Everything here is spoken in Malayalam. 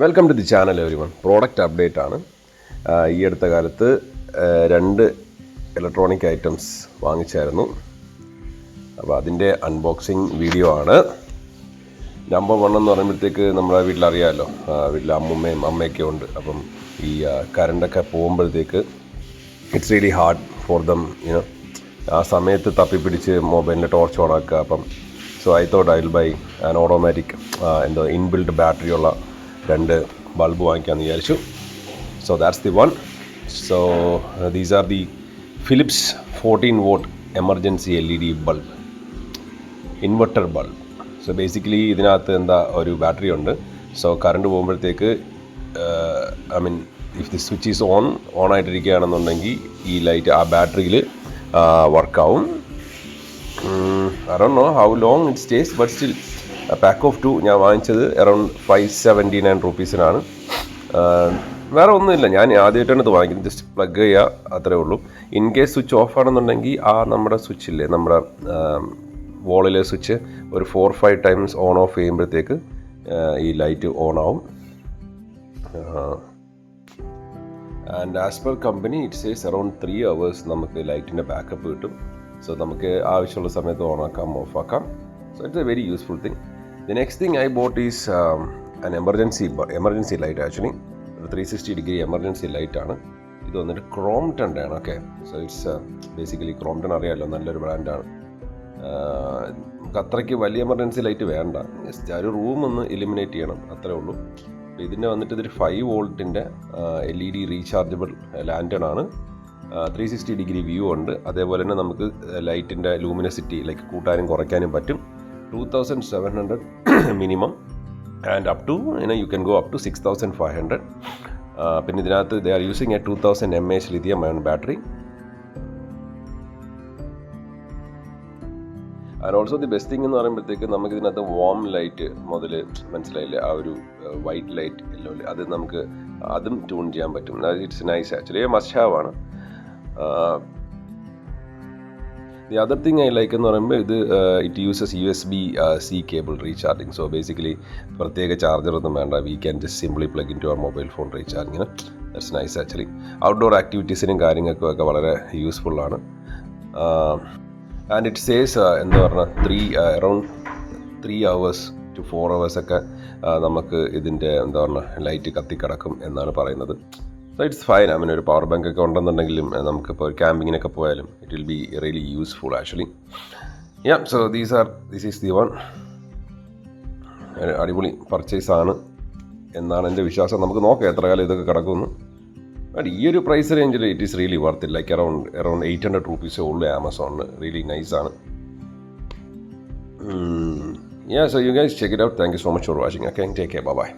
Welcome to the channel everyone. Product update ആണ്. ഈ അടുത്ത കാലത്ത് 2 ഇലക്ട്രോണിക് ഐറ്റംസ് വാങ്ങിച്ചായിരുന്നു. അപ്പോൾ അതിൻ്റെ അൺബോക്സിങ് വീഡിയോ ആണ്. നമ്പർ 1 എന്ന് പറയുമ്പോഴത്തേക്ക് നമ്മുടെ വീട്ടിലറിയാമല്ലോ, വീട്ടിൽ അമ്മയൊക്കെ ഉണ്ട്. അപ്പം ഈ കറണ്ടൊക്കെ പോകുമ്പോഴത്തേക്ക് it's really hard for them you know. ആ സമയത്ത് തപ്പിപ്പിടിച്ച് മൊബൈലിൻ്റെ ടോർച്ച് ഓൺ ആക്കുക. അപ്പം so I thought I will buy an automatic inbuilt ബാറ്ററിയുള്ള 2 ബൾബ് വാങ്ങിക്കാമെന്ന് വിചാരിച്ചു. So that's the one. So these are the Philips 14 watt emergency LED bulb, inverter bulb. So basically ഇതിനകത്ത് ഒരു ബാറ്ററി ഉണ്ട്. സോ കറണ്ട് പോകുമ്പോഴത്തേക്ക് if the switch is on ആയിട്ടിരിക്കുകയാണെന്നുണ്ടെങ്കിൽ ഈ ലൈറ്റ് ആ ബാറ്ററിയിൽ വർക്കാവും. I don't know how long it stays, but still a pack of 2 ഞാൻ വാങ്ങിച്ചത് around 579 rupees-നാണ്. വേറെ ഒന്നുമില്ല, ഞാൻ ആദ്യമായിട്ടാണ് ഇത് വാങ്ങിക്കുന്നത്. ജസ്റ്റ് പ്ലഗ് ചെയ്യുക, അത്രേ ഉള്ളൂ. ഇൻ കേസ് സ്വിച്ച് ഓഫ് ആണെന്നുണ്ടെങ്കിൽ നമ്മുടെ സ്വിച്ചില്ലേ, നമ്മുടെ വോളിലെ സ്വിച്ച് ഒരു 4-5 times ഓൺ ഓഫ് ചെയ്യുമ്പോഴത്തേക്ക് ഈ ലൈറ്റ് ഓൺ ആവും. And as per company it says around 3 hours നമുക്ക് ലൈറ്റിൻ്റെ ബാക്കപ്പ് കിട്ടും. സോ നമുക്ക് ആവശ്യമുള്ള സമയത്ത് ഓണാക്കാം, ഓഫാക്കാം. So it's a very useful thing. The next thing I bought is an emergency light. Actually ഒരു 360-degree എമർജൻസി ലൈറ്റാണ്. ഇത് വന്നിട്ട് ക്രോംപ്ടൻ്റെ ആണ്. Okay, so it's basically Crompton അറിയാമല്ലോ, നല്ലൊരു ബ്രാൻഡാണ്. നമുക്ക് അത്രയ്ക്ക് വലിയ എമർജൻസി ലൈറ്റ് വേണ്ട, ജസ്റ്റ് ഒരു റൂം ഒന്ന് ഇലിമിനേറ്റ് ചെയ്യണം, അത്രേ ഉള്ളൂ. അപ്പോൾ ഇതിൻ്റെ വന്നിട്ട് ഇതൊരു 5 volt LED റീചാർജബിൾ ലാൻറ്റേൺ ആണ്. 360-degree വ്യൂ ഉണ്ട്. അതേപോലെ തന്നെ നമുക്ക് ലൈറ്റിൻ്റെ ലൂമിനസിറ്റി കൂട്ടാനും കുറയ്ക്കാനും പറ്റും. 2700 minimum and up to you can go up to 6500. പിന്നെ ഇതിനകത്ത് they are using a 2000 mAh lithium ion battery. And also the best thing എന്ന് പറയുമ്പോഴത്തേക്ക് നമുക്ക് ഇതിനകത്ത് വാം ലൈറ്റ് മുതൽ മനസ്സിലായില്ലേ, ആ ഒരു വൈറ്റ് ലൈറ്റ് യെല്ലോ, അത് നമുക്ക് അതും ട്യൂൺ ചെയ്യാൻ പറ്റും. It's nice, actually must have ആണ്. The other thing I like എന്ന് പറയുമ്പോൾ ഇത് it uses USB-C cable recharging. So basically പ്രത്യേക ചാർജറൊന്നും വേണ്ട, we can just simply plug in to our mobile phone റീചാർജിങ്ങിന്. That's nice actually. ഔട്ട്ഡോർ ആക്ടിവിറ്റീസിനും കാര്യങ്ങൾക്കും ഒക്കെ വളരെ യൂസ്ഫുള്ളാണ്. And it says around 3 hours to 4 hours ഒക്കെ നമുക്ക് ഇതിൻ്റെ ലൈറ്റ് കത്തിക്കിടക്കും എന്നാണ് പറയുന്നത്. So it's fine. ഒരു പവർ ബാങ്ക് ഒക്കെ ഉണ്ടെന്നുണ്ടെങ്കിലും നമുക്കിപ്പോൾ ഒരു ക്യാമ്പിങ്ങിനൊക്കെ പോയാലും it will be really useful actually. So this is the one. അടിപൊളി പർച്ചേസാണ് എന്നാണ് എൻ്റെ വിശ്വാസം. നമുക്ക് നോക്കാം എത്ര കാലം ഇതൊക്കെ കിടക്കുമെന്ന്. ബട്ട് ഈ ഒരു പ്രൈസ് റേഞ്ചിൽ it is really worth it. Around 800 rupees ഉള്ളൂ ആമസോണിൽ. റിയലി നൈസാണ്. So you guys check it out. Thank you so much for watching. Okay, take care. Bye-bye.